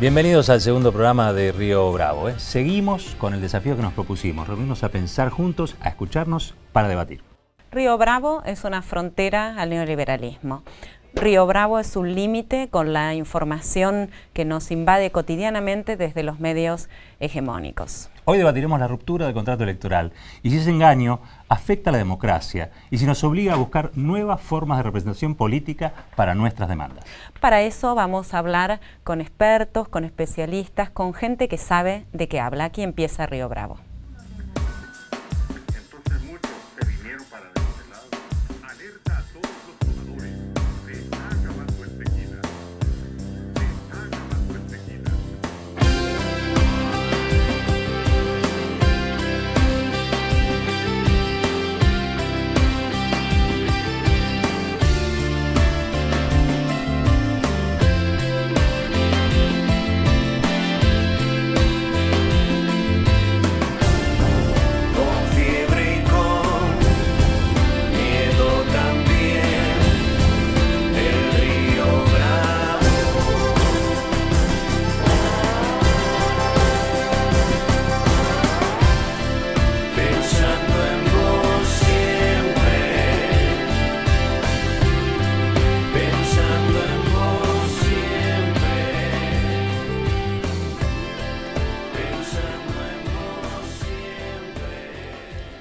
Bienvenidos al segundo programa de Río Bravo. Seguimos con el desafío que nos propusimos, reunirnos a pensar juntos, a escucharnos para debatir. Río Bravo es una frontera al neoliberalismo. Río Bravo es un límite con la información que nos invade cotidianamente desde los medios hegemónicos. Hoy debatiremos la ruptura del contrato electoral y si ese engaño afecta a la democracia y si nos obliga a buscar nuevas formas de representación política para nuestras demandas. Para eso vamos a hablar con expertos, con especialistas, con gente que sabe de qué habla. Aquí empieza Río Bravo.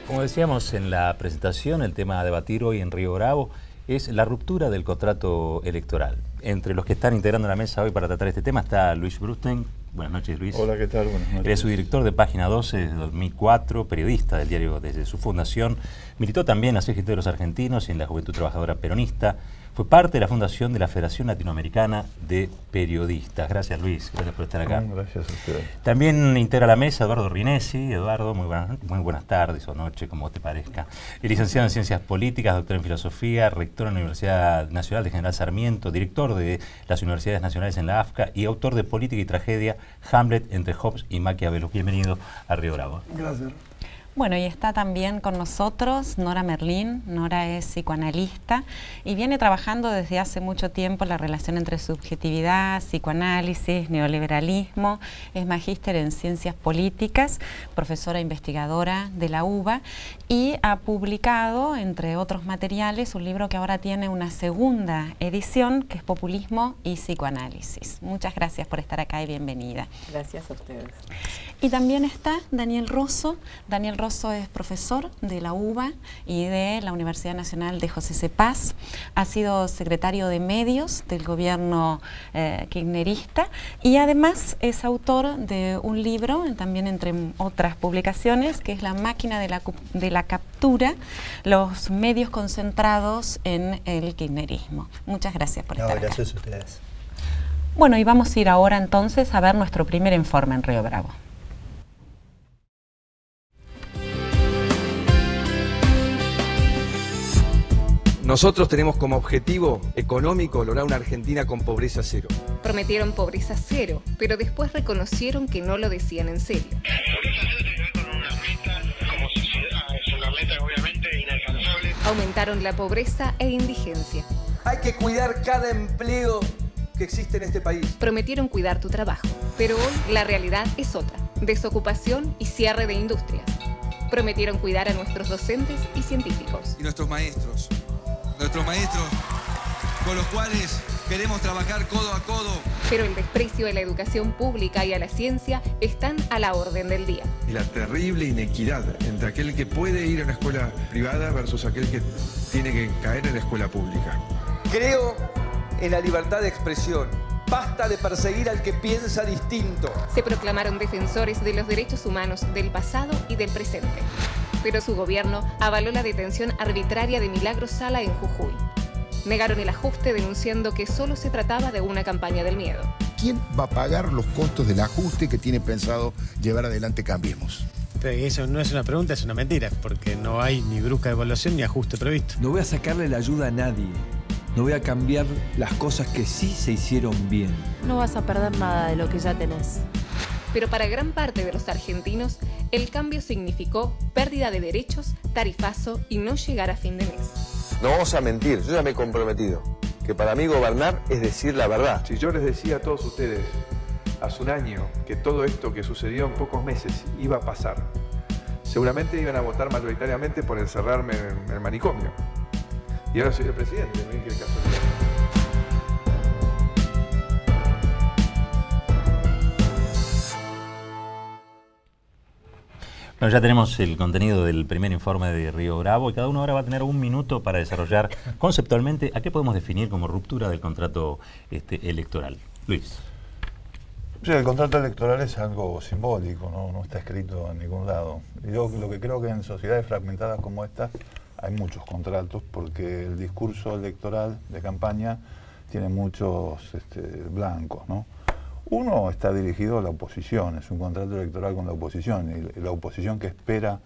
Como decíamos en la presentación, el tema a debatir hoy en Río Bravo es la ruptura del contrato electoral. Entre los que están integrando la mesa hoy para tratar este tema está Luis Brustein. Buenas noches, Luis. Hola, ¿qué tal? Buenas noches. Eres subdirector de Página 12 desde 2004, periodista del diario desde su fundación. Militó también en la CGT de los Argentinos y en la Juventud Trabajadora Peronista. Fue parte de la fundación de la Federación Latinoamericana de Periodistas. Gracias, Luis. Gracias por estar acá. Gracias a ustedes. También integra la mesa Eduardo Rinesi. Eduardo, muy buenas tardes o noches, como te parezca. Licenciado en Ciencias Políticas, doctor en Filosofía, rector en la Universidad Nacional de General Sarmiento, director de las Universidades Nacionales en la AFCA y autor de Política y Tragedia, Hamlet entre Hobbes y Maquiavelo. Bienvenido a Río Bravo. Gracias. Bueno, y está también con nosotros Nora Merlín. Nora es psicoanalista y viene trabajando desde hace mucho tiempo la relación entre subjetividad, psicoanálisis, neoliberalismo. Es magíster en Ciencias Políticas, profesora investigadora de la UBA y ha publicado, entre otros materiales, un libro que ahora tiene una segunda edición, que es Populismo y Psicoanálisis. Muchas gracias por estar acá y bienvenida. Gracias a ustedes. Y también está Daniel Rosso. Daniel Rosso es profesor de la UBA y de la Universidad Nacional de José C. Paz. Ha sido secretario de medios del gobierno kirchnerista y además es autor de un libro, también entre otras publicaciones, que es La máquina de la captura, los medios concentrados en el kirchnerismo. Muchas gracias por estar acá. Gracias a ustedes. Bueno, y vamos a ir ahora entonces a ver nuestro primer informe en Río Bravo. Nosotros tenemos como objetivo económico lograr una Argentina con pobreza cero. Prometieron pobreza cero, pero después reconocieron que no lo decían en serio. Pobreza cero tiene que ver con una meta como sociedad, es una meta obviamente inalcanzable. Aumentaron la pobreza e indigencia. Hay que cuidar cada empleo que existe en este país. Prometieron cuidar tu trabajo, pero hoy la realidad es otra. Desocupación y cierre de industrias. Prometieron cuidar a nuestros docentes y científicos. Y nuestros maestros con los cuales queremos trabajar codo a codo. Pero el desprecio a la educación pública y a la ciencia están a la orden del día. Y la terrible inequidad entre aquel que puede ir a una escuela privada versus aquel que tiene que caer en la escuela pública. Creo en la libertad de expresión. Basta de perseguir al que piensa distinto. Se proclamaron defensores de los derechos humanos del pasado y del presente. Pero su gobierno avaló la detención arbitraria de Milagros Sala en Jujuy. Negaron el ajuste denunciando que solo se trataba de una campaña del miedo. ¿Quién va a pagar los costos del ajuste que tiene pensado llevar adelante Cambiemos? Pero eso no es una pregunta, es una mentira, porque no hay ni brusca evaluación ni ajuste previsto. No voy a sacarle la ayuda a nadie. No voy a cambiar las cosas que sí se hicieron bien. No vas a perder nada de lo que ya tenés. Pero para gran parte de los argentinos, el cambio significó pérdida de derechos, tarifazo y no llegar a fin de mes. No vamos a mentir, yo ya me he comprometido que para mí gobernar es decir la verdad. Si yo les decía a todos ustedes hace un año que todo esto que sucedió en pocos meses iba a pasar, seguramente iban a votar mayoritariamente por encerrarme en el manicomio. Y ahora soy el presidente, miren qué casualidad. Bueno, ya tenemos el contenido del primer informe de Río Bravo y cada uno ahora va a tener un minuto para desarrollar conceptualmente a qué podemos definir como ruptura del contrato electoral. Luis. Sí, el contrato electoral es algo simbólico, no está escrito en ningún lado. Y yo lo que creo que en sociedades fragmentadas como esta hay muchos contratos porque el discurso electoral de campaña tiene muchos blancos, ¿no? Uno está dirigido a la oposición, es un contrato electoral con la oposición, y la oposición que espera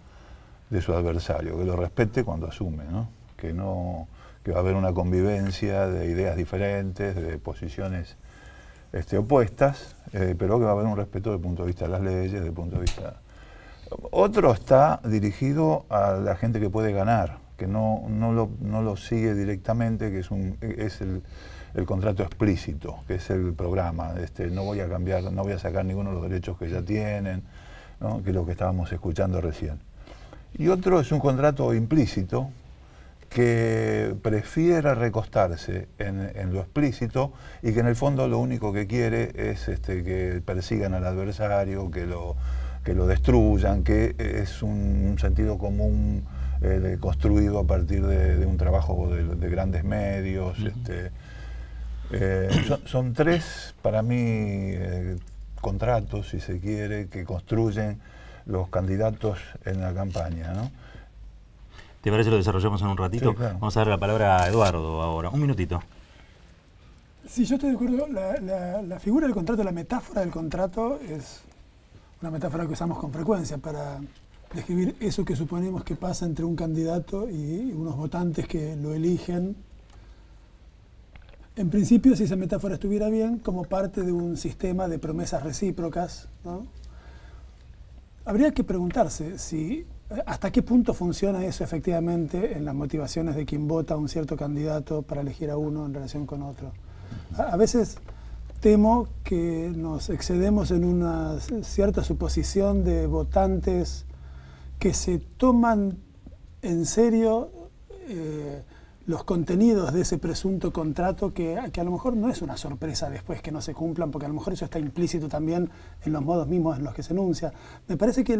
de su adversario, que lo respete cuando asume, ¿no? Que va a haber una convivencia de ideas diferentes, de posiciones opuestas, pero que va a haber un respeto desde el punto de vista de las leyes, desde el punto de vista... Otro está dirigido a la gente que puede ganar, que no lo sigue directamente, que es el contrato explícito, que es el programa, no voy a cambiar, no voy a sacar ninguno de los derechos que ya tienen, ¿no? Que es lo que estábamos escuchando recién. Y otro es un contrato implícito, que prefiere recostarse en lo explícito y que en el fondo lo único que quiere es que persigan al adversario, que lo destruyan, que es un sentido común construido a partir de un trabajo de grandes medios. Son tres, para mí, contratos, si se quiere, que construyen los candidatos en la campaña, ¿no? ¿Te parece lo desarrollamos en un ratito? Sí, claro. Vamos a dar la palabra a Eduardo ahora. Un minutito. Sí, yo estoy de acuerdo. La figura del contrato, la metáfora del contrato es una metáfora que usamos con frecuencia para describir eso que suponemos que pasa entre un candidato y unos votantes que lo eligen. En principio, si esa metáfora estuviera bien, como parte de un sistema de promesas recíprocas, ¿no? Habría que preguntarse si hasta qué punto funciona eso efectivamente en las motivaciones de quien vota a un cierto candidato para elegir a uno en relación con otro. A veces temo que nos excedemos en una cierta suposición de votantes que se toman en serio los contenidos de ese presunto contrato que a lo mejor no es una sorpresa después que no se cumplan, porque a lo mejor eso está implícito también en los modos mismos en los que se enuncia. Me parece que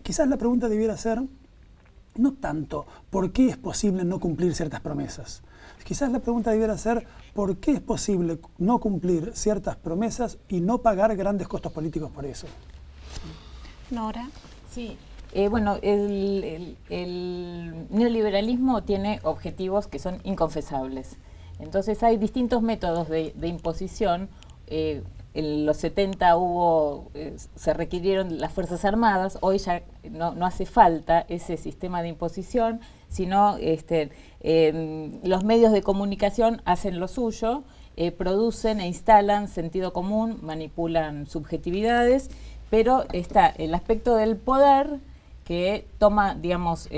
quizás la pregunta debiera ser no tanto ¿por qué es posible no cumplir ciertas promesas? Quizás la pregunta debiera ser ¿por qué es posible no cumplir ciertas promesas y no pagar grandes costos políticos por eso? Nora. Sí. Bueno, el neoliberalismo tiene objetivos que son inconfesables. Entonces hay distintos métodos de imposición. En los 70 se requirieron las Fuerzas Armadas, hoy ya no hace falta ese sistema de imposición, sino los medios de comunicación hacen lo suyo, producen e instalan sentido común, manipulan subjetividades, pero está el aspecto del poder que toma, digamos,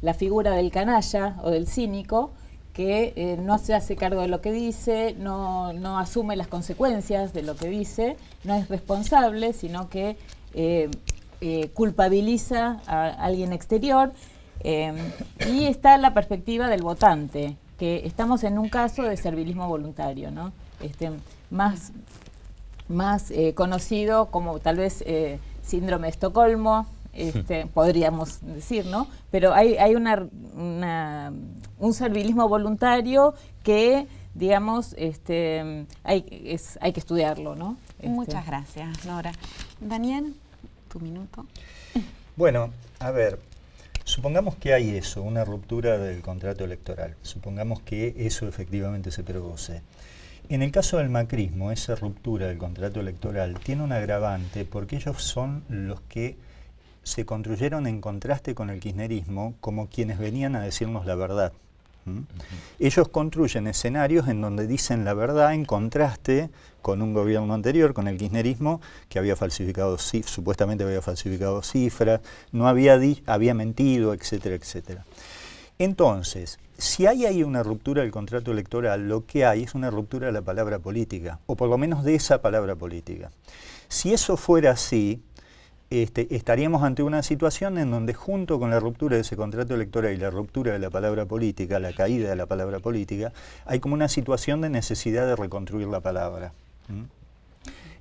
la figura del canalla o del cínico, que no se hace cargo de lo que dice, no asume las consecuencias de lo que dice, no es responsable, sino que culpabiliza a alguien exterior. Y está la perspectiva del votante, que estamos en un caso de servilismo voluntario, ¿no? Más conocido como tal vez síndrome de Estocolmo, podríamos decir, ¿no? Pero hay un servilismo voluntario que, digamos, hay que estudiarlo, ¿no? Muchas gracias, Nora. Daniel, tu minuto. Bueno, a ver, supongamos que hay eso, una ruptura del contrato electoral. Supongamos que eso efectivamente se produce. En el caso del macrismo, esa ruptura del contrato electoral tiene un agravante porque ellos son los que se construyeron en contraste con el kirchnerismo como quienes venían a decirnos la verdad. Ellos construyen escenarios en donde dicen la verdad en contraste con un gobierno anterior, con el kirchnerismo, que había falsificado, supuestamente había falsificado cifras, no había mentido, etcétera, etcétera. Entonces, si hay ahí una ruptura del contrato electoral, lo que hay es una ruptura de la palabra política, o por lo menos de esa palabra política. Si eso fuera así, estaríamos ante una situación en donde junto con la ruptura de ese contrato electoral y la ruptura de la palabra política, la caída de la palabra política, hay como una situación de necesidad de reconstruir la palabra.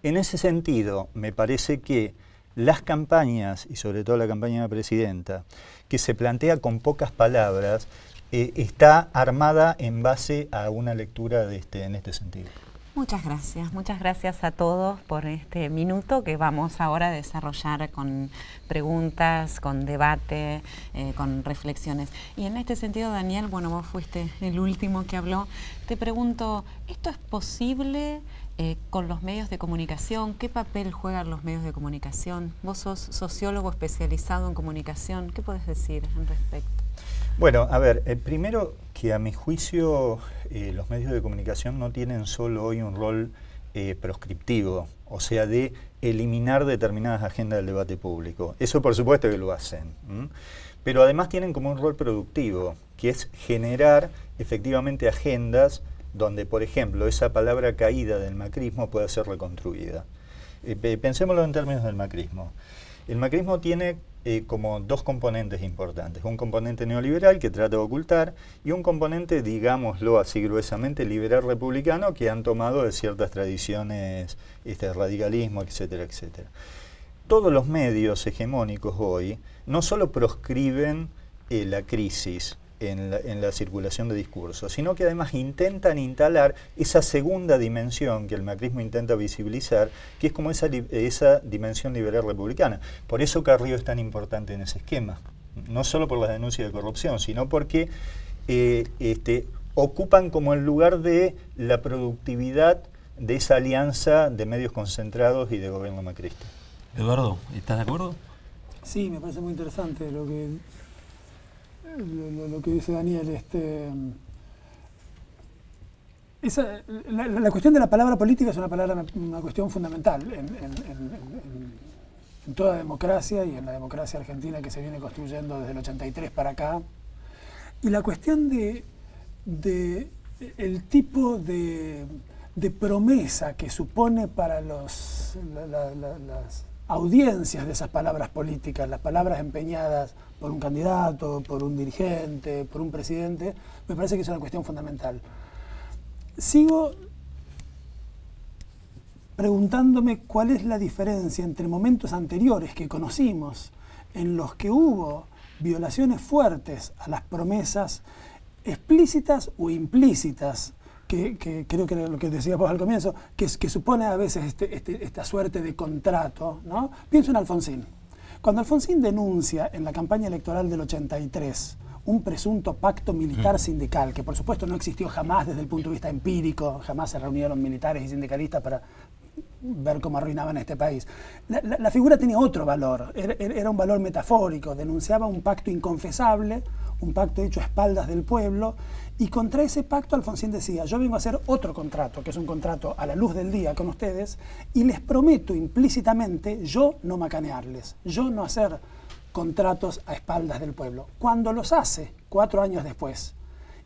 En ese sentido, me parece que las campañas, y sobre todo la campaña de la presidenta, que se plantea con pocas palabras, está armada en base a una lectura en este sentido. Muchas gracias a todos por este minuto que vamos ahora a desarrollar con preguntas, con debate, con reflexiones. Y en este sentido, Daniel, bueno, vos fuiste el último que habló, te pregunto, ¿esto es posible con los medios de comunicación? ¿Qué papel juegan los medios de comunicación? Vos sos sociólogo especializado en comunicación, ¿qué podés decir al respecto? Bueno, a ver, primero que a mi juicio los medios de comunicación no tienen solo hoy un rol proscriptivo, o sea, de eliminar determinadas agendas del debate público. Eso por supuesto que lo hacen, pero además tienen como un rol productivo, que es generar efectivamente agendas donde, por ejemplo, esa palabra caída del macrismo pueda ser reconstruida. Pensémoslo en términos del macrismo. El macrismo tiene como dos componentes importantes, un componente neoliberal que trata de ocultar y un componente, digámoslo así gruesamente, liberal republicano que han tomado de ciertas tradiciones, radicalismo, etcétera, etcétera. Todos los medios hegemónicos hoy no solo proscriben la crisis en la circulación de discursos, sino que además intentan instalar esa segunda dimensión que el macrismo intenta visibilizar, que es como esa dimensión liberal republicana. Por eso Carrillo es tan importante en ese esquema, no solo por las denuncias de corrupción, sino porque ocupan como el lugar de la productividad de esa alianza de medios concentrados y de gobierno macrista. Eduardo, ¿estás de acuerdo? Sí, me parece muy interesante lo que dice Daniel. La cuestión de la palabra política es una cuestión fundamental en toda democracia y en la democracia argentina que se viene construyendo desde el 83 para acá. Y la cuestión de el tipo de promesa que supone para las audiencias de esas palabras políticas, las palabras empeñadas por un candidato, por un dirigente, por un presidente, me parece que es una cuestión fundamental. Sigo preguntándome cuál es la diferencia entre momentos anteriores que conocimos, en los que hubo violaciones fuertes a las promesas explícitas o implícitas, que creo que era lo que decíamos al comienzo, que supone a veces esta suerte de contrato, ¿no? Pienso en Alfonsín. Cuando Alfonsín denuncia en la campaña electoral del 83 un presunto pacto militar sindical, que por supuesto no existió jamás desde el punto de vista empírico, jamás se reunieron militares y sindicalistas para ver cómo arruinaban este país. La figura tenía otro valor, era un valor metafórico, denunciaba un pacto inconfesable, un pacto hecho a espaldas del pueblo, y contra ese pacto Alfonsín decía, yo vengo a hacer otro contrato, que es un contrato a la luz del día con ustedes, y les prometo implícitamente yo no macanearles, yo no hacer contratos a espaldas del pueblo. Cuando los hace, 4 años después,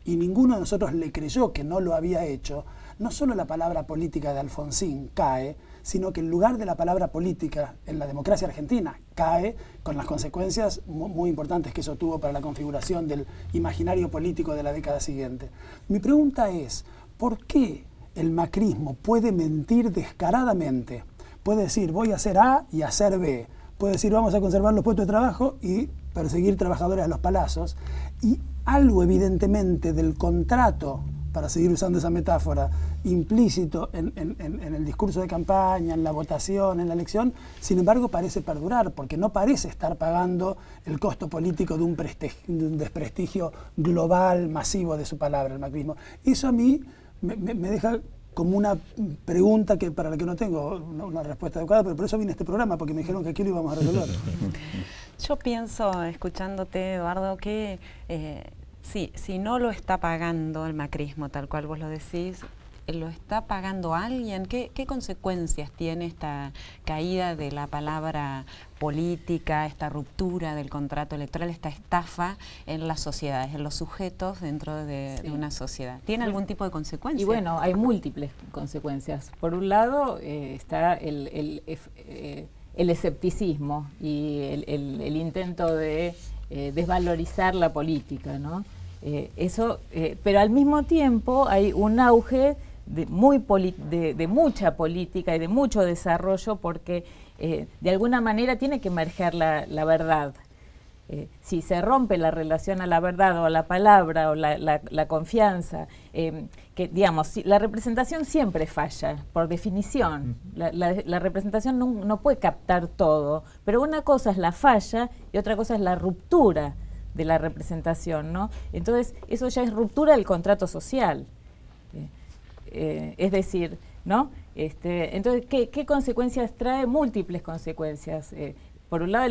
y ninguno de nosotros le creyó que no lo había hecho, no solo la palabra política de Alfonsín cae, sino que el lugar de la palabra política en la democracia argentina cae, con las consecuencias muy importantes que eso tuvo para la configuración del imaginario político de la década siguiente. Mi pregunta es, ¿por qué el macrismo puede mentir descaradamente? Puede decir, voy a hacer A y hacer B. Puede decir, vamos a conservar los puestos de trabajo y perseguir trabajadores a los palazos. Y algo evidentemente del contrato, para seguir usando esa metáfora, implícito en el discurso de campaña, en la votación, en la elección, sin embargo parece perdurar, porque no parece estar pagando el costo político de un desprestigio global, masivo de su palabra, el macrismo. Eso a mí me deja como una pregunta para la que no tengo una respuesta adecuada, pero por eso vine a este programa, porque me dijeron que aquí lo íbamos a resolver. Yo pienso, escuchándote, Eduardo, que si no lo está pagando el macrismo, tal cual vos lo decís, lo está pagando alguien? ¿Qué consecuencias tiene esta caída de la palabra política, esta ruptura del contrato electoral, esta estafa en las sociedades, en los sujetos dentro de una sociedad? ¿Tiene algún tipo de consecuencia? Y bueno, hay múltiples consecuencias. Por un lado está el escepticismo y el intento de desvalorizar la política, ¿no? Pero al mismo tiempo hay un auge de mucha política y de mucho desarrollo, porque de alguna manera tiene que emerger la verdad. Si se rompe la relación a la verdad o a la palabra o la confianza, que digamos, la representación siempre falla, por definición. La representación no puede captar todo, pero una cosa es la falla y otra cosa es la ruptura de la representación, ¿no? Entonces, eso ya es ruptura del contrato social. Es decir, ¿no? Entonces, ¿qué consecuencias trae? Múltiples consecuencias. Por un lado,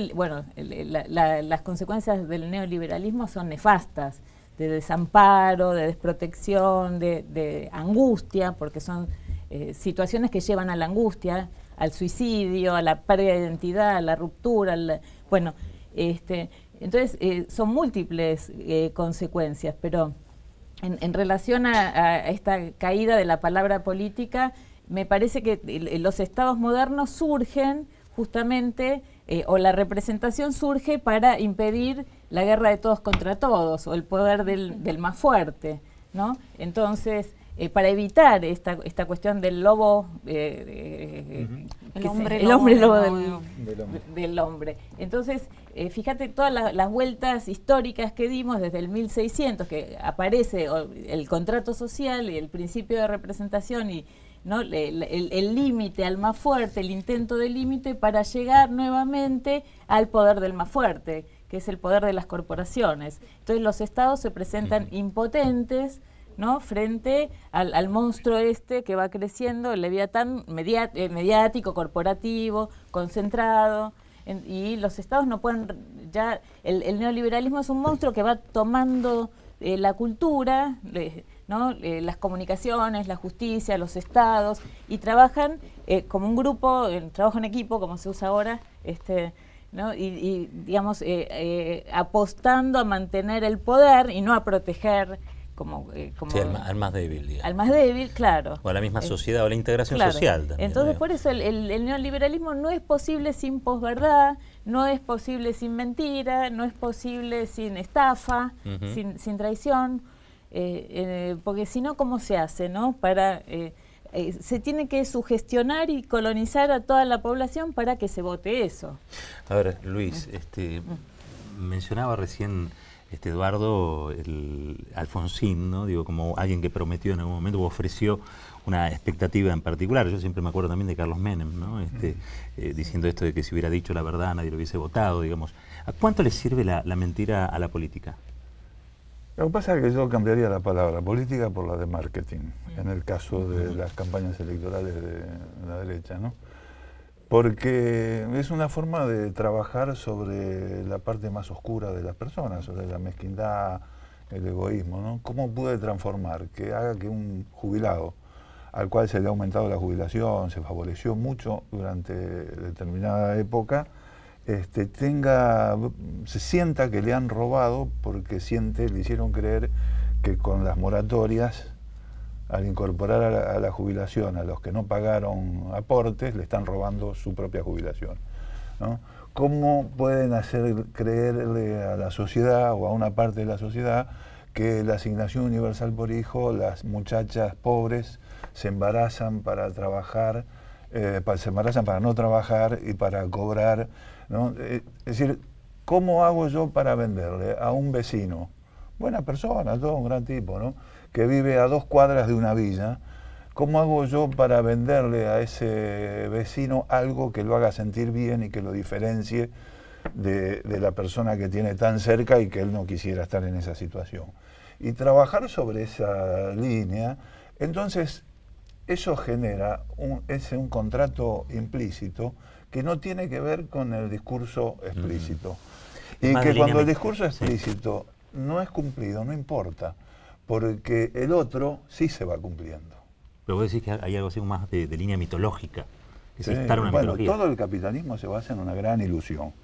las consecuencias del neoliberalismo son nefastas, de desamparo, de desprotección, de angustia, porque son situaciones que llevan a la angustia, al suicidio, a la pérdida de identidad, a la ruptura, entonces son múltiples consecuencias, pero en relación a esta caída de la palabra política, me parece que los estados modernos surgen justamente, o la representación surge para impedir la guerra de todos contra todos, o el poder del más fuerte, ¿no? Entonces, para evitar esta cuestión del lobo, el hombre lobo del hombre. Entonces, fíjate todas las vueltas históricas que dimos desde el 1600, que aparece el contrato social y el principio de representación y, ¿no?, el límite al más fuerte, el intento de límite para llegar nuevamente al poder del más fuerte, que es el poder de las corporaciones. Entonces los estados se presentan impotentes, ¿no?, frente al monstruo que va creciendo, el leviatán mediático, corporativo, concentrado, y los estados no pueden ya... El neoliberalismo es un monstruo que va tomando la cultura, ¿no?, las comunicaciones, la justicia, los estados, y trabajan como un grupo, trabajo en equipo, como se usa ahora, ¿no? y digamos, apostando a mantener el poder y no a proteger sí, al más débil, digamos. Al más débil, claro. O a la misma sociedad, o la integración claro. social también. Entonces, por eso el neoliberalismo no es posible sin posverdad, no es posible sin mentira, no es posible sin estafa, sin traición, porque si no, ¿cómo se hace, no? Se tiene que sugestionar y colonizar a toda la población para que se vote eso. A ver, Luis, mencionaba recién Eduardo Alfonsín, ¿no? Digo, como alguien que prometió en algún momento o ofreció una expectativa en particular. Yo siempre me acuerdo también de Carlos Menem, ¿no? Diciendo esto de que si hubiera dicho la verdad nadie lo hubiese votado, digamos. ¿A cuánto le sirve la mentira a la política? Lo que pasa es que yo cambiaría la palabra política por la de marketing, en el caso de las campañas electorales de la derecha, ¿no? Porque es una forma de trabajar sobre la parte más oscura de las personas, sobre la mezquindad, el egoísmo, ¿no? ¿Cómo pude transformar? Que haga que un jubilado, al cual se le ha aumentado la jubilación, se favoreció mucho durante determinada época, se sienta que le han robado porque le hicieron creer que con las moratorias, al incorporar a la jubilación a los que no pagaron aportes, le están robando su propia jubilación, ¿no? ¿Cómo pueden hacer creerle a la sociedad o a una parte de la sociedad que la asignación universal por hijo, las muchachas pobres se embarazan para trabajar, se embarazan para no trabajar y para cobrar, ¿no? Es decir, ¿cómo hago yo para venderle a un vecino, buena persona, todo un gran tipo, ¿no?, que vive a 2 cuadras de una villa? ¿Cómo hago yo para venderle a ese vecino algo que lo haga sentir bien y que lo diferencie de la persona que tiene tan cerca y que él no quisiera estar en esa situación? Y trabajar sobre esa línea, entonces eso genera un contrato implícito que no tiene que ver con el discurso explícito. Y que cuando el discurso explícito no es cumplido, no importa, porque el otro sí se va cumpliendo. Pero vos decís que hay algo así más de línea mitológica. Que Sí, se instala una bueno, mitología. todo el capitalismo se basa en una gran ilusión,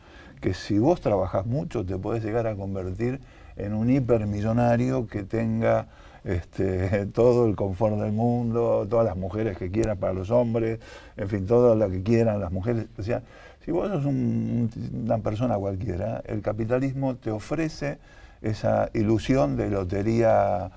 que si vos trabajás mucho te podés llegar a convertir en un hipermillonario que tenga todo el confort del mundo, todas las mujeres que quieran para los hombres, en fin, todo lo que quieran las mujeres. O sea, si vos sos una persona cualquiera, el capitalismo te ofrece esa ilusión de lotería,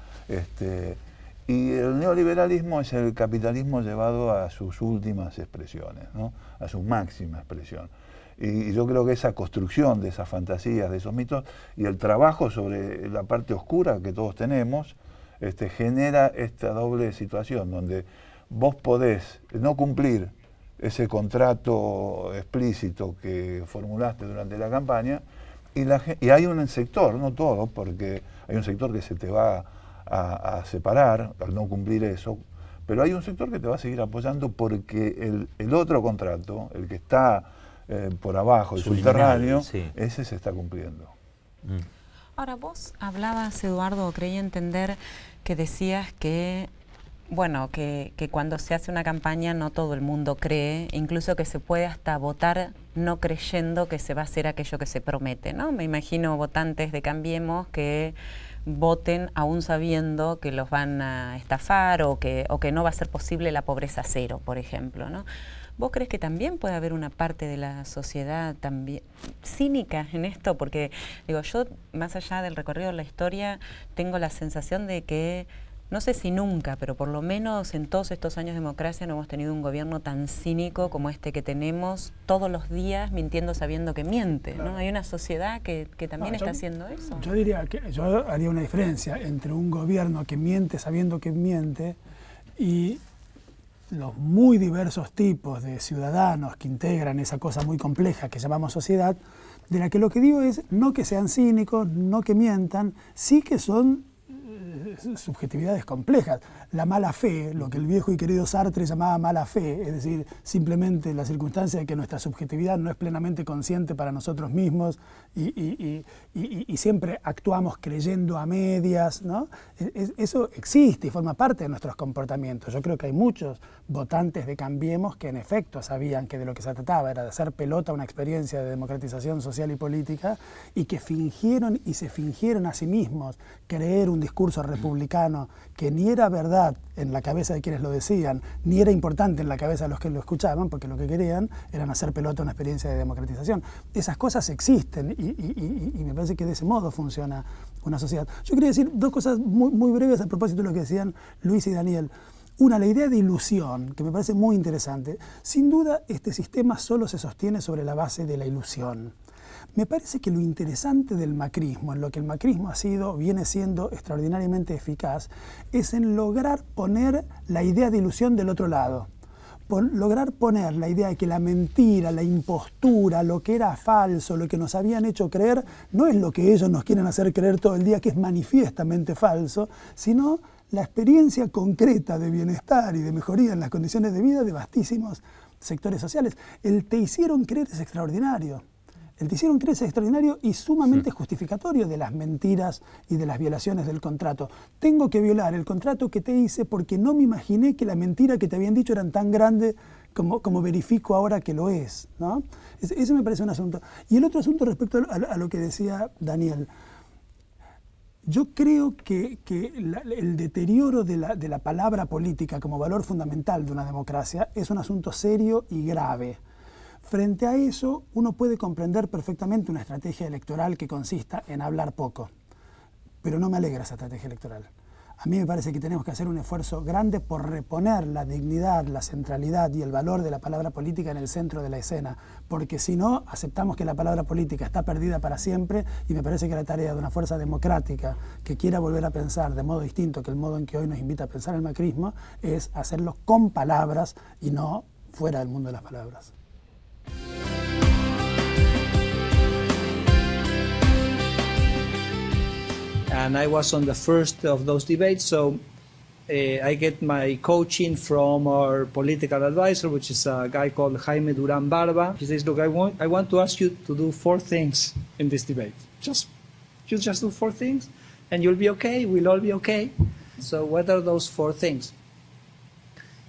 y el neoliberalismo es el capitalismo llevado a sus últimas expresiones, ¿no? A su máxima expresión. Y yo creo que esa construcción de esas fantasías, de esos mitos, y el trabajo sobre la parte oscura que todos tenemos, genera esta doble situación, donde vos podés no cumplir ese contrato explícito que formulaste durante la campaña, y hay un sector, no todo, porque hay un sector que se te va a separar al no cumplir eso, pero hay un sector que te va a seguir apoyando porque el otro contrato, el que está por abajo, el subterráneo, sí. Ese se está cumpliendo. Ahora, vos hablabas, Eduardo, creí entender que decías que, bueno, que cuando se hace una campaña no todo el mundo cree, incluso que se puede hasta votar no creyendo que se va a hacer aquello que se promete, ¿no? Me imagino votantes de Cambiemos que voten aún sabiendo que los van a estafar o que no va a ser posible la pobreza cero, por ejemplo, ¿no? ¿Vos crees que también puede haber una parte de la sociedad también cínica en esto? Porque, digo, yo, más allá del recorrido de la historia, tengo la sensación de que, no sé si nunca, pero por lo menos en todos estos años de democracia no hemos tenido un gobierno tan cínico como este que tenemos todos los días mintiendo sabiendo que miente, ¿no? Hay una sociedad que también está haciendo eso. Yo diría que yo haría una diferencia entre un gobierno que miente sabiendo que miente y los muy diversos tipos de ciudadanos que integran esa cosa muy compleja que llamamos sociedad, de la que lo que digo es no que sean cínicos, no que mientan, sí que son subjetividades complejas. La mala fe, lo que el viejo y querido Sartre llamaba mala fe, es decir, simplemente la circunstancia de que nuestra subjetividad no es plenamente consciente para nosotros mismos y siempre actuamos creyendo a medias, ¿no? Eso existe y forma parte de nuestros comportamientos. Yo creo que hay muchos votantes de Cambiemos que en efecto sabían que de lo que se trataba era de hacer pelota una experiencia de democratización social y política y que fingieron y se fingieron a sí mismos creer un discurso republicano que ni era verdad en la cabeza de quienes lo decían, ni era importante en la cabeza de los que lo escuchaban, porque lo que querían era hacer pelota una experiencia de democratización. Esas cosas existen y me parece que de ese modo funciona una sociedad. Yo quería decir dos cosas muy breves a propósito de lo que decían Luis y Daniel. Una, la idea de ilusión, que me parece muy interesante. Sin duda, este sistema solo se sostiene sobre la base de la ilusión. Me parece que lo interesante del macrismo, en lo que el macrismo viene siendo extraordinariamente eficaz, es en lograr poner la idea de ilusión del otro lado. Lograr poner la idea de que la mentira, la impostura, lo que era falso, lo que nos habían hecho creer, no es lo que ellos nos quieren hacer creer todo el día, que es manifiestamente falso, sino la experiencia concreta de bienestar y de mejoría en las condiciones de vida de vastísimos sectores sociales. El te hicieron creer es extraordinario. El te hicieron creer es extraordinario y sumamente justificatorio de las mentiras y de las violaciones del contrato. Tengo que violar el contrato que te hice porque no me imaginé que la mentira que te habían dicho era tan grande como verifico ahora que lo es, ¿no? Ese me parece un asunto. Y el otro asunto respecto a lo que decía Daniel. Yo creo que el deterioro de la palabra política como valor fundamental de una democracia es un asunto serio y grave. Frente a eso, uno puede comprender perfectamente una estrategia electoral que consista en hablar poco. Pero no me alegra esa estrategia electoral. A mí me parece que tenemos que hacer un esfuerzo grande por reponer la dignidad, la centralidad y el valor de la palabra política en el centro de la escena. Porque si no, aceptamos que la palabra política está perdida para siempre y me parece que la tarea de una fuerza democrática que quiera volver a pensar de modo distinto que el modo en que hoy nos invita a pensar el macrismo es hacerlo con palabras y no fuera del mundo de las palabras. And I was on the first of those debates, so I get my coaching from our political advisor, which is a guy called Jaime Duran Barba. He says, look, I want to ask you to do 4 things in this debate. You just do 4 things, and you'll be okay, we'll all be okay. So what are those 4 things?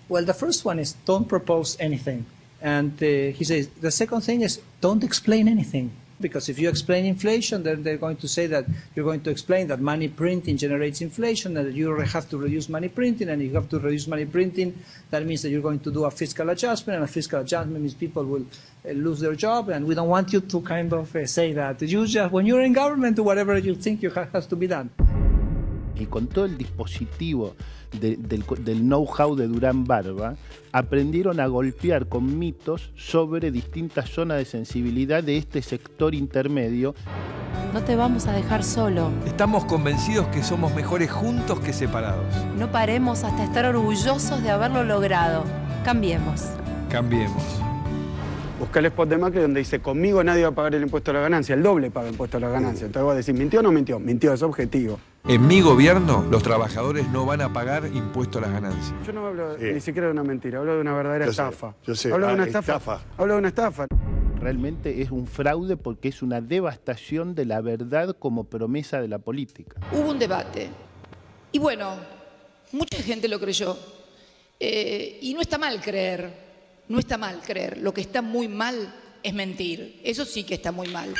Well, the first one is don't propose anything. And he says, the second thing is don't explain anything. Because if you explain inflation, then they're going to say that you're going to explain that money printing generates inflation, and that you have to reduce money printing, and if you have to reduce money printing, that means that you're going to do a fiscal adjustment, and a fiscal adjustment means people will lose their job, and we don't want you to kind of say that. You just, when you're in government, do whatever you think has to be done. Y con todo el dispositivo del know-how de Durán Barba, aprendieron a golpear con mitos sobre distintas zonas de sensibilidad de este sector intermedio. No te vamos a dejar solo. Estamos convencidos que somos mejores juntos que separados. No paremos hasta estar orgullosos de haberlo logrado. Cambiemos. Cambiemos. Busca el spot de Macri donde dice, conmigo nadie va a pagar el impuesto a la ganancia, el doble paga el impuesto a la ganancia. Entonces vos decís, ¿mintió o no mintió? Mintió, es objetivo. En mi gobierno, los trabajadores no van a pagar impuesto a las ganancias. Yo no hablo ni siquiera de una mentira, hablo de una verdadera estafa. Yo sé. Hablo de una estafa. Hablo de una estafa. Realmente es un fraude porque es una devastación de la verdad como promesa de la política. Hubo un debate y bueno, mucha gente lo creyó y no está mal creer. No está mal creer, lo que está muy mal es mentir. Eso sí que está muy mal.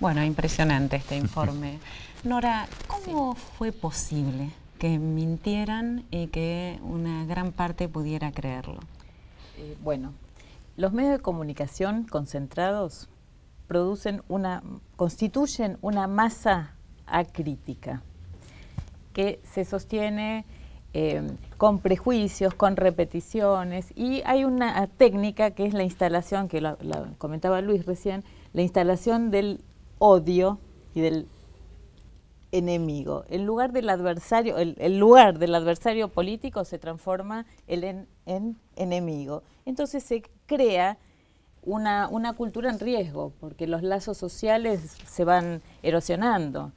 Bueno, impresionante este informe. Nora, ¿cómo fue posible que mintieran y que una gran parte pudiera creerlo? Bueno, los medios de comunicación concentrados constituyen una masa acrítica que se sostiene con prejuicios, con repeticiones, y hay una técnica que es la instalación, que la comentaba Luis recién, la instalación del odio y del enemigo. El lugar del adversario político se transforma en enemigo. Entonces se crea una cultura en riesgo, porque los lazos sociales se van erosionando,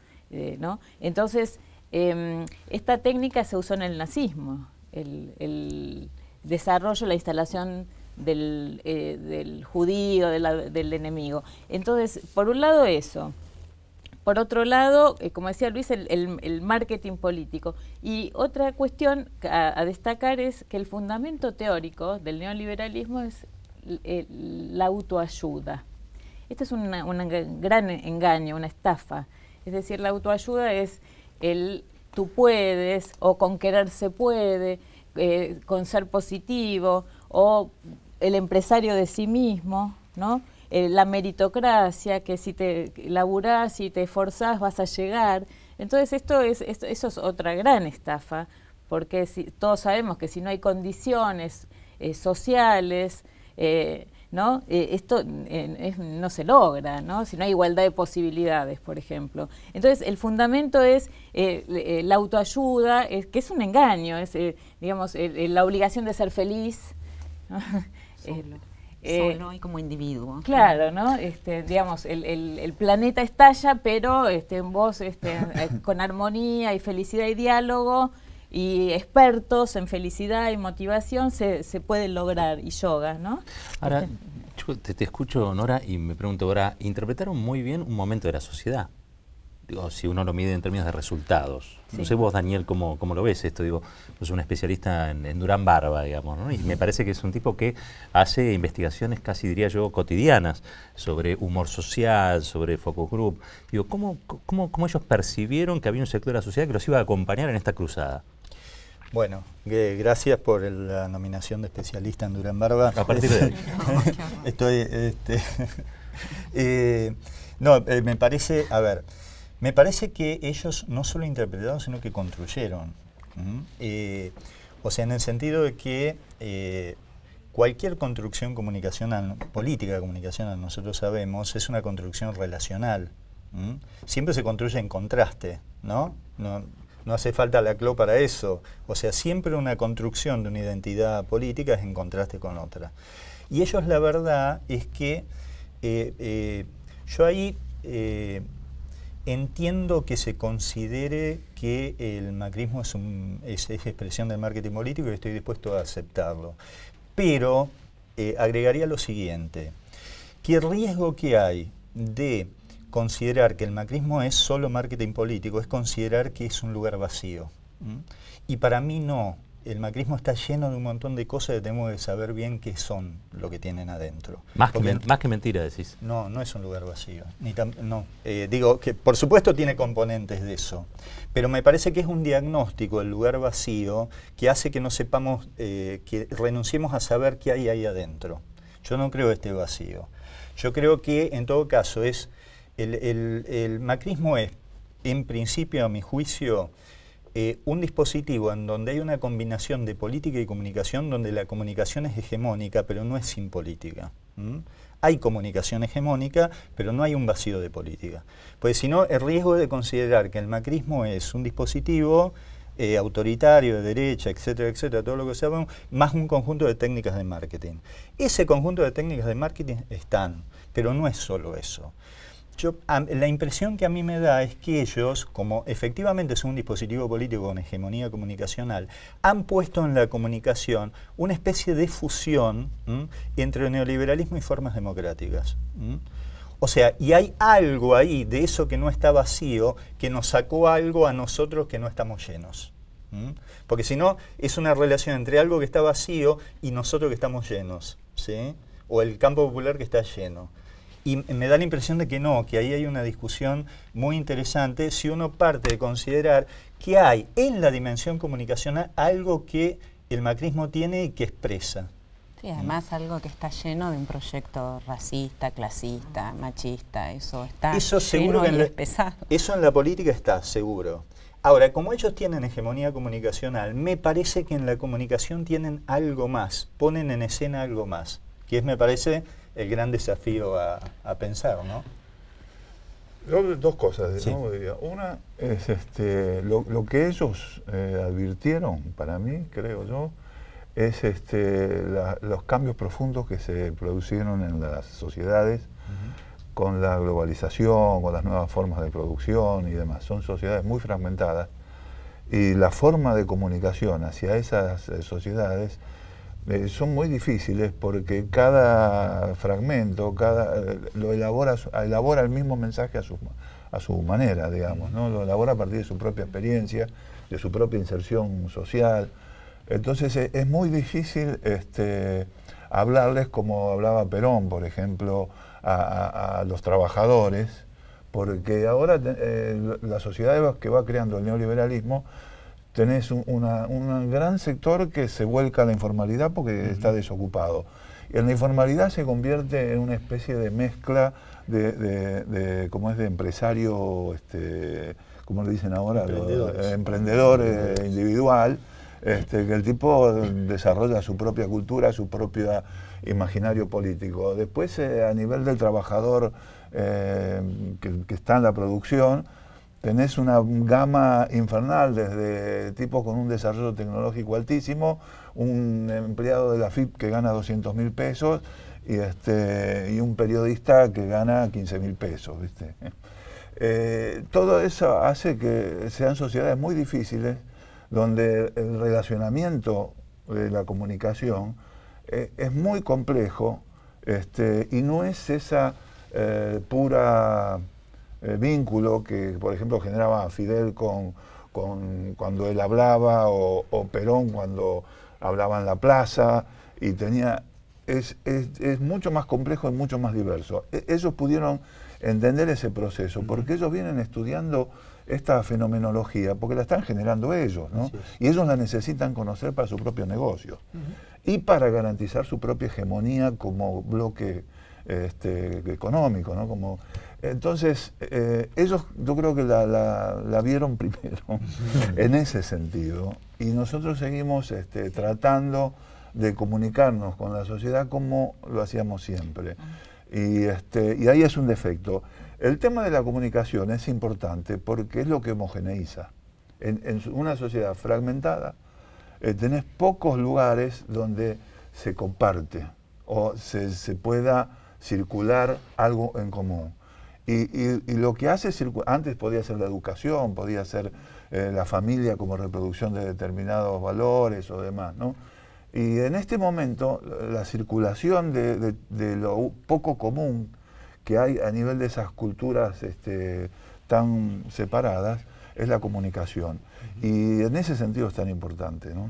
¿no? Entonces, esta técnica se usó en el nazismo, el desarrollo, la instalación del judío, del enemigo. Entonces, por un lado eso. Por otro lado, como decía Luis, el marketing político. Y otra cuestión a destacar es que el fundamento teórico del neoliberalismo es la autoayuda. Este es un gran engaño, una estafa. Es decir, la autoayuda es el tú puedes, o con querer se puede, con ser positivo, o el empresario de sí mismo, ¿no? La meritocracia, que si te laburás y te esforzás vas a llegar. Entonces eso es otra gran estafa, porque todos sabemos que si no hay condiciones sociales, ¿no? Esto no se logra, ¿no? Si no hay igualdad de posibilidades, por ejemplo. Entonces, el fundamento es la autoayuda, que es un engaño, es, digamos, la obligación de ser feliz. Solo y como individuo. Claro, ¿no? Digamos, el planeta estalla, pero vos con armonía y felicidad y diálogo y expertos en felicidad y motivación se puede lograr, y yoga, ¿no? Ahora, yo te escucho, Nora, y me pregunto ahora, interpretaron muy bien un momento de la sociedad. Digo, si uno lo mide en términos de resultados. Sí. No sé vos, Daniel, cómo lo ves esto. Digo, sos un especialista en Durán Barba, digamos, ¿no? Y me parece que es un tipo que hace investigaciones casi, diría yo, cotidianas sobre humor social, sobre focus group. Digo, ¿cómo ellos percibieron que había un sector de la sociedad que los iba a acompañar en esta cruzada? Bueno, gracias por la nominación de especialista en Durán Barba. A partir de ahí. No, me parece, a ver, me parece que ellos no solo interpretaron, sino que construyeron. O sea, en el sentido de que cualquier construcción comunicacional, política comunicacional, nosotros sabemos, es una construcción relacional. Siempre se construye en contraste, ¿no? No hace falta la CLO para eso. O sea, siempre una construcción de una identidad política es en contraste con otra. Y ellos, la verdad, es que yo ahí entiendo que se considere que el macrismo es expresión del marketing político y estoy dispuesto a aceptarlo. Pero agregaría lo siguiente, que el riesgo que hay de considerar que el macrismo es solo marketing político, es considerar que es un lugar vacío. Y para mí no. El macrismo está lleno de un montón de cosas que tenemos que saber bien qué son lo que tienen adentro. Más que mentira, decís. No, no es un lugar vacío. Digo que por supuesto tiene componentes de eso, pero me parece que es un diagnóstico del lugar vacío que hace que no sepamos, que renunciemos a saber qué hay ahí adentro. Yo no creo que esté vacío. Yo creo que en todo caso el macrismo es, en principio, a mi juicio, un dispositivo en donde hay una combinación de política y comunicación, donde la comunicación es hegemónica, pero no es sin política. Hay comunicación hegemónica, pero no hay un vacío de política. Pues si no, el riesgo de considerar que el macrismo es un dispositivo autoritario, de derecha, etcétera, etcétera, todo lo que sea, más un conjunto de técnicas de marketing. Ese conjunto de técnicas de marketing están, pero no es solo eso. La impresión que a mí me da es que ellos, como efectivamente son un dispositivo político con hegemonía comunicacional, han puesto en la comunicación una especie de fusión entre el neoliberalismo y formas democráticas. O sea, y hay algo ahí de eso que no está vacío, que nos sacó algo a nosotros que no estamos llenos. Porque si no, es una relación entre algo que está vacío y nosotros que estamos llenos, ¿sí? O el campo popular que está lleno. Y me da la impresión de que no, que ahí hay una discusión muy interesante si uno parte de considerar que hay en la dimensión comunicacional algo que el macrismo tiene y que expresa. Sí, además algo que está lleno de un proyecto racista, clasista, machista, eso está lleno y es pesado. Eso en la política está, seguro. Ahora, como ellos tienen hegemonía comunicacional, me parece que en la comunicación tienen algo más, ponen en escena algo más, que es, me parece, el gran desafío a pensar, ¿no? Dos cosas, sí. ¿no? Una es lo que ellos advirtieron, para mí, creo yo, es los cambios profundos que se produjeron en las sociedades con la globalización, con las nuevas formas de producción y demás. Son sociedades muy fragmentadas y la forma de comunicación hacia esas sociedades son muy difíciles porque cada fragmento lo elabora el mismo mensaje a su manera, digamos, ¿no? Lo elabora a partir de su propia experiencia, de su propia inserción social. Entonces es muy difícil hablarles como hablaba Perón, por ejemplo, a los trabajadores, porque ahora la sociedad que va creando el neoliberalismo, tenés un gran sector que se vuelca a la informalidad porque está desocupado. Y en la informalidad se convierte en una especie de mezcla ¿cómo es? De empresario, ¿cómo le dicen ahora? Emprendedor individual, que el tipo desarrolla su propia cultura, su propio imaginario político. Después, a nivel del trabajador que está en la producción, tenés una gama infernal, desde tipos con un desarrollo tecnológico altísimo, un empleado de la FIP que gana 200.000 pesos y un periodista que gana 15.000 pesos, ¿viste? Todo eso hace que sean sociedades muy difíciles, donde el relacionamiento de la comunicación es muy complejo y no es esa pura vínculo que, por ejemplo, generaba Fidel cuando él hablaba o Perón cuando hablaba en la plaza, y es mucho más complejo y mucho más diverso. Ellos pudieron entender ese proceso porque ellos vienen estudiando esta fenomenología porque la están generando ellos, ¿no? Y ellos la necesitan conocer para su propio negocio y para garantizar su propia hegemonía como bloque económico, ¿no? Entonces, ellos yo creo que la vieron primero en ese sentido, y nosotros seguimos tratando de comunicarnos con la sociedad como lo hacíamos siempre. Y ahí es un defecto. El tema de la comunicación es importante porque es lo que homogeneiza. En una sociedad fragmentada tenés pocos lugares donde se comparte o se pueda circular algo en común. Y lo que hace antes podía ser la educación, podía ser la familia como reproducción de determinados valores o demás, ¿no? Y en este momento la circulación de lo poco común que hay a nivel de esas culturas tan separadas es la comunicación. Y en ese sentido es tan importante, ¿no?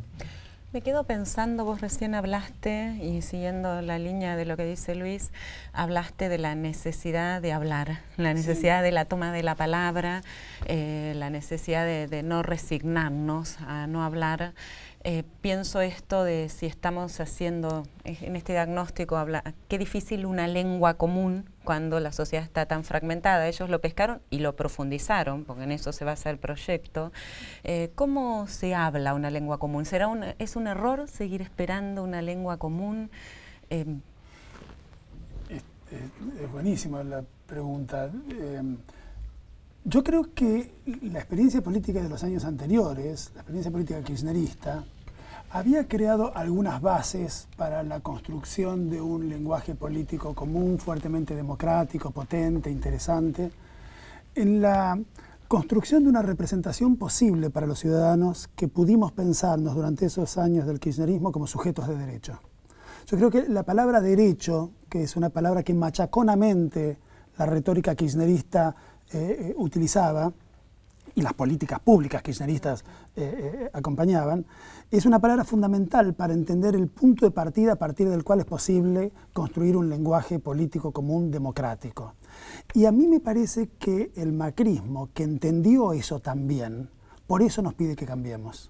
Me quedo pensando, vos recién hablaste, y siguiendo la línea de lo que dice Luis, hablaste de la necesidad de hablar, la necesidad de la toma de la palabra, la necesidad de no resignarnos a no hablar. Pienso esto de si estamos haciendo, en este diagnóstico, qué difícil una lengua común cuando la sociedad está tan fragmentada. Ellos lo pescaron y lo profundizaron, porque en eso se basa el proyecto. ¿Cómo se habla una lengua común? ¿Es un error seguir esperando una lengua común? Es buenísima la pregunta. Yo creo que la experiencia política de los años anteriores, la experiencia política kirchnerista, había creado algunas bases para la construcción de un lenguaje político común, fuertemente democrático, potente, interesante, en la construcción de una representación posible para los ciudadanos que pudimos pensarnos durante esos años del kirchnerismo como sujetos de derecho. Yo creo que la palabra derecho, que es una palabra que machaconamente la retórica kirchnerista utilizaba, y las políticas públicas kirchneristas acompañaban, es una palabra fundamental para entender el punto de partida a partir del cual es posible construir un lenguaje político común democrático. Y a mí me parece que el macrismo, que entendió eso también, por eso nos pide que cambiemos.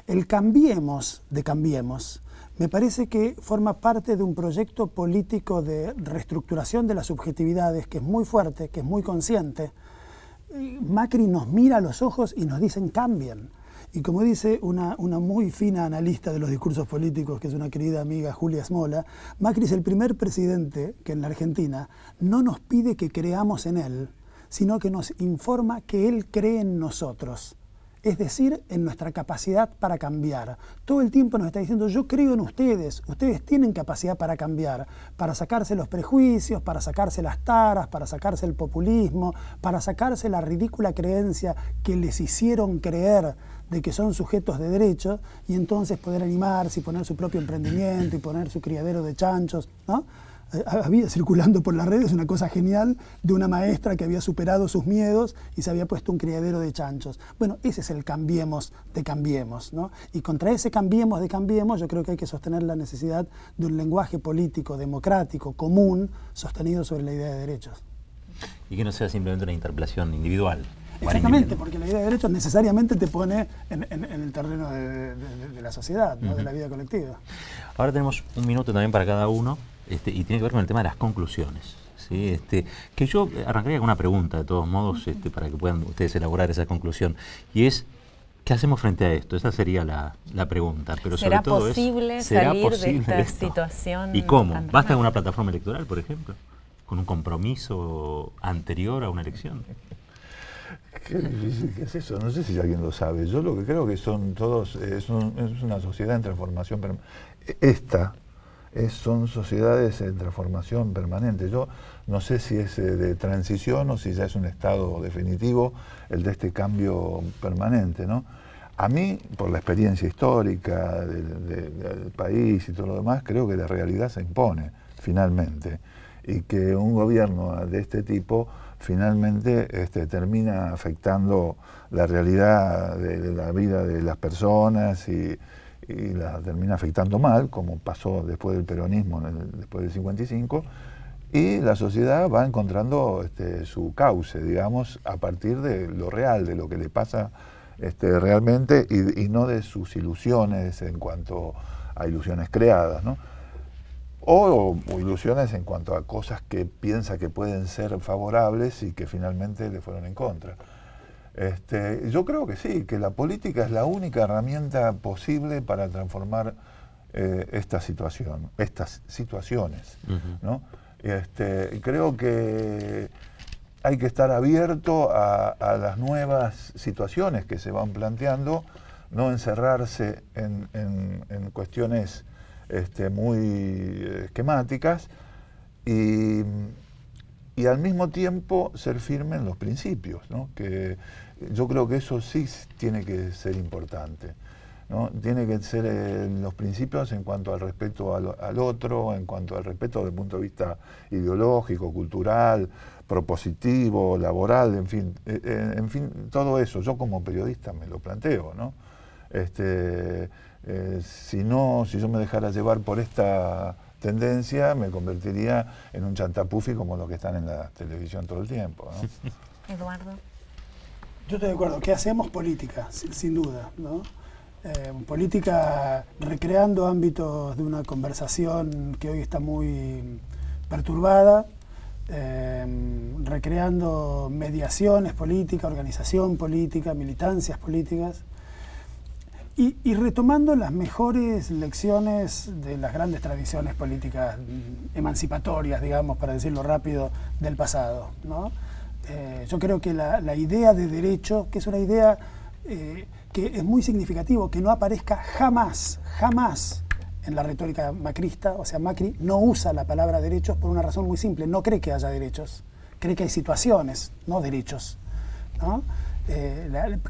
El cambiemos de Cambiemos me parece que forma parte de un proyecto político de reestructuración de las subjetividades que es muy fuerte, que es muy consciente. Macri nos mira a los ojos y nos dicen cambien. Y como dice una muy fina analista de los discursos políticos, que es una querida amiga, Julia Smola, Macri es el primer presidente que en la Argentina no nos pide que creamos en él, sino que nos informa que él cree en nosotros. Es decir, en nuestra capacidad para cambiar. Todo el tiempo nos está diciendo, yo creo en ustedes tienen capacidad para cambiar, para sacarse los prejuicios, para sacarse las taras, para sacarse el populismo, para sacarse la ridícula creencia que les hicieron creer de que son sujetos de derecho y entonces poder animarse y poner su propio emprendimiento y poner su criadero de chanchos, ¿no? Había circulando por las redes una cosa genial de una maestra que había superado sus miedos y se había puesto un criadero de chanchos. Bueno, ese es el cambiemos de Cambiemos, ¿no? Y contra ese cambiemos de Cambiemos yo creo que hay que sostener la necesidad de un lenguaje político, democrático, común, sostenido sobre la idea de derechos. Y que no sea simplemente una interpelación individual. Exactamente, porque la idea de derechos necesariamente te pone en el terreno de la sociedad, ¿no? De la vida colectiva. Ahora tenemos un minuto también para cada uno. Y tiene que ver con el tema de las conclusiones, ¿sí? Que yo arrancaría con una pregunta, de todos modos, para que puedan ustedes elaborar esa conclusión, y es, ¿qué hacemos frente a esto? Esa sería la pregunta, pero sobre todo ¿será posible salir de esta situación? ¿Y cómo? ¿Basta con una plataforma electoral, por ejemplo? ¿Con un compromiso anterior a una elección? Qué difícil que es eso, no sé si alguien lo sabe. Yo lo que creo que son todos, es una sociedad en transformación permanente. Son sociedades en transformación permanente. Yo no sé si es de transición o si ya es un estado definitivo el de este cambio permanente, ¿no? A mí, por la experiencia histórica del país y todo lo demás, creo que la realidad se impone, finalmente, y que un gobierno de este tipo finalmente termina afectando la realidad de la vida de las personas y la termina afectando mal, como pasó después del peronismo, después del 55, y la sociedad va encontrando su cauce, digamos, a partir de lo real, de lo que le pasa realmente, y no de sus ilusiones en cuanto a ilusiones creadas, ¿no? O ilusiones en cuanto a cosas que piensa que pueden ser favorables y que finalmente le fueron en contra. Yo creo que sí, que la política es la única herramienta posible para transformar esta situación, estas situaciones, ¿no? Creo que hay que estar abierto a las nuevas situaciones que se van planteando, no encerrarse en cuestiones muy esquemáticas y al mismo tiempo ser firme en los principios, ¿no? Que yo creo que eso sí tiene que ser importante. ¿no? Tiene que ser los principios en cuanto al respeto al otro, en cuanto al respeto desde el punto de vista ideológico, cultural, propositivo, laboral, en fin, todo eso. Yo como periodista me lo planteo, ¿no? Si yo me dejara llevar por esta tendencia, me convertiría en un chantapufi como los que están en la televisión todo el tiempo, ¿no? Eduardo. Yo estoy de acuerdo, que hacemos política, sin duda, ¿no? Política recreando ámbitos de una conversación que hoy está muy perturbada, recreando mediaciones políticas, organización política, militancias políticas, y retomando las mejores lecciones de las grandes tradiciones políticas emancipatorias, digamos, para decirlo rápido, del pasado, ¿no? Yo creo que la idea de derecho, que es una idea que es muy significativo, que no aparezca jamás en la retórica macrista. O sea, Macri no usa la palabra derechos por una razón muy simple: no cree que haya derechos, cree que hay situaciones, no derechos, ¿no?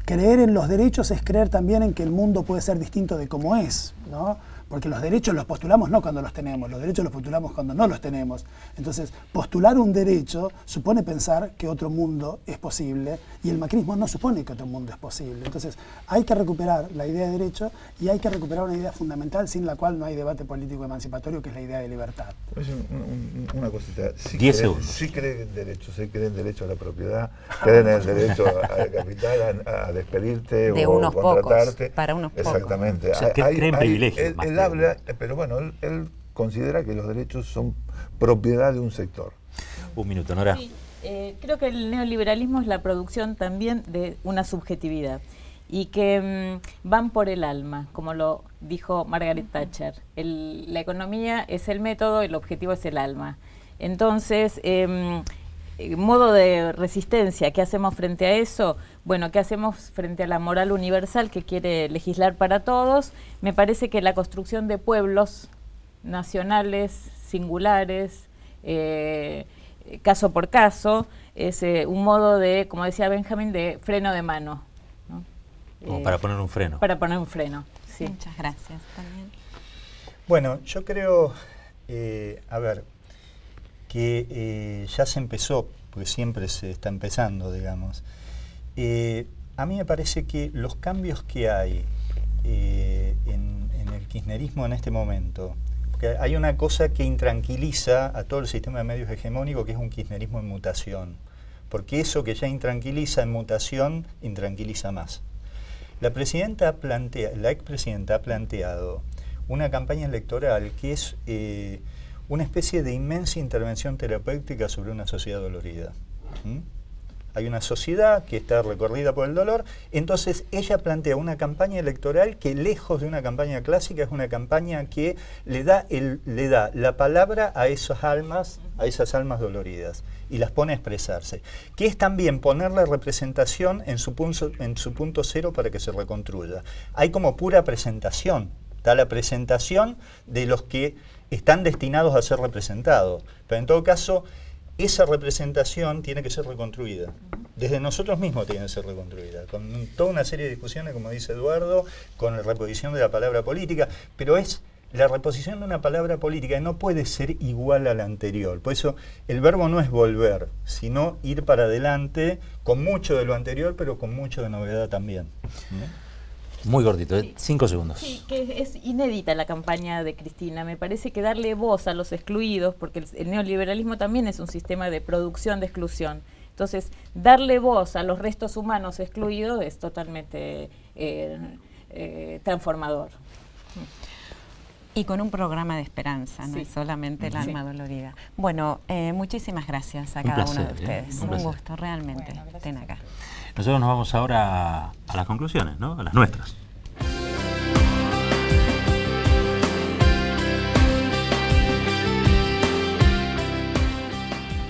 Creer en los derechos es creer también en que el mundo puede ser distinto de como es, ¿no? Porque los derechos los postulamos no cuando los tenemos, los derechos los postulamos cuando no los tenemos. Entonces, postular un derecho supone pensar que otro mundo es posible, y el macrismo no supone que otro mundo es posible. Entonces, hay que recuperar la idea de derecho, y hay que recuperar una idea fundamental sin la cual no hay debate político emancipatorio, que es la idea de libertad. Pues una cosita, sí creen en derecho a la propiedad, creen en el derecho al capital, a despedirte de o unos contratarte. Pocos, para unos pocos. Exactamente. O sea, creen privilegios. Él habla, pero bueno, él considera que los derechos son propiedad de un sector. Un minuto, Nora. Sí, creo que el neoliberalismo es la producción también de una subjetividad, y que van por el alma, como lo dijo Margaret Thatcher. La economía es el método, el objetivo es el alma. Entonces, modo de resistencia, ¿qué hacemos frente a eso? Bueno, ¿qué hacemos frente a la moral universal que quiere legislar para todos? Me parece que la construcción de pueblos nacionales, singulares, caso por caso, es un modo de, como decía Benjamin, de freno de mano, ¿no? Como para poner un freno. Para poner un freno, sí. Muchas gracias también. Bueno, yo creo, a ver, que ya se empezó, porque siempre se está empezando, digamos. A mí me parece que los cambios que hay en el kirchnerismo en este momento, porque hay una cosa que intranquiliza a todo el sistema de medios hegemónico, que es un kirchnerismo en mutación, porque eso que ya intranquiliza en mutación, intranquiliza más. La expresidenta ha planteado una campaña electoral que es una especie de inmensa intervención terapéutica sobre una sociedad dolorida. Hay una sociedad que está recorrida por el dolor, entonces ella plantea una campaña electoral que, lejos de una campaña clásica, es una campaña que le da la palabra a esas almas doloridas, y las pone a expresarse, que es también ponerle representación en su punto cero para que se reconstruya. Hay como pura presentación, está la presentación de los que están destinados a ser representados, pero en todo caso esa representación tiene que ser reconstruida. Desde nosotros mismos tiene que ser reconstruida, con toda una serie de discusiones, como dice Eduardo, con la reposición de la palabra política, pero es la reposición de una palabra política que no puede ser igual a la anterior. Por eso el verbo no es volver, sino ir para adelante con mucho de lo anterior, pero con mucho de novedad también. Muy cortito, 5 segundos. Sí, que es inédita la campaña de Cristina. Me parece que darle voz a los excluidos, porque el neoliberalismo también es un sistema de producción de exclusión. Entonces, darle voz a los restos humanos excluidos es totalmente transformador. Y con un programa de esperanza, no es solamente el alma dolorida. Bueno, muchísimas gracias a cada uno de ustedes. Un gusto, realmente, estén acá. Nosotros nos vamos ahora a las conclusiones, ¿no? A las nuestras.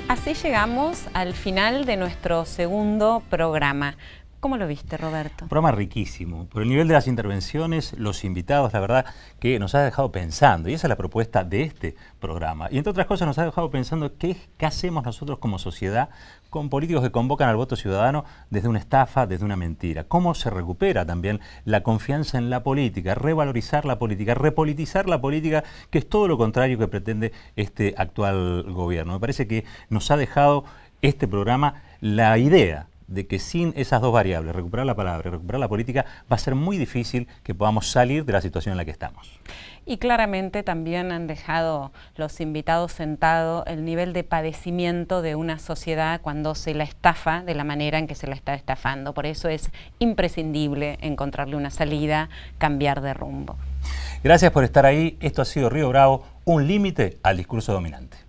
Así llegamos al final de nuestro segundo programa. ¿Cómo lo viste, Roberto? Un programa riquísimo. Por el nivel de las intervenciones, los invitados, la verdad que nos ha dejado pensando. Y esa es la propuesta de este programa. Y entre otras cosas nos ha dejado pensando qué hacemos nosotros como sociedad con políticos que convocan al voto ciudadano desde una estafa, desde una mentira. Cómo se recupera también la confianza en la política, revalorizar la política, repolitizar la política, que es todo lo contrario que pretende este actual gobierno. Me parece que nos ha dejado este programa la idea de que sin esas dos variables, recuperar la palabra y recuperar la política, va a ser muy difícil que podamos salir de la situación en la que estamos. Y claramente también han dejado los invitados sentados el nivel de padecimiento de una sociedad cuando se la estafa de la manera en que se la está estafando. Por eso es imprescindible encontrarle una salida, cambiar de rumbo. Gracias por estar ahí. Esto ha sido Río Bravo, un límite al discurso dominante.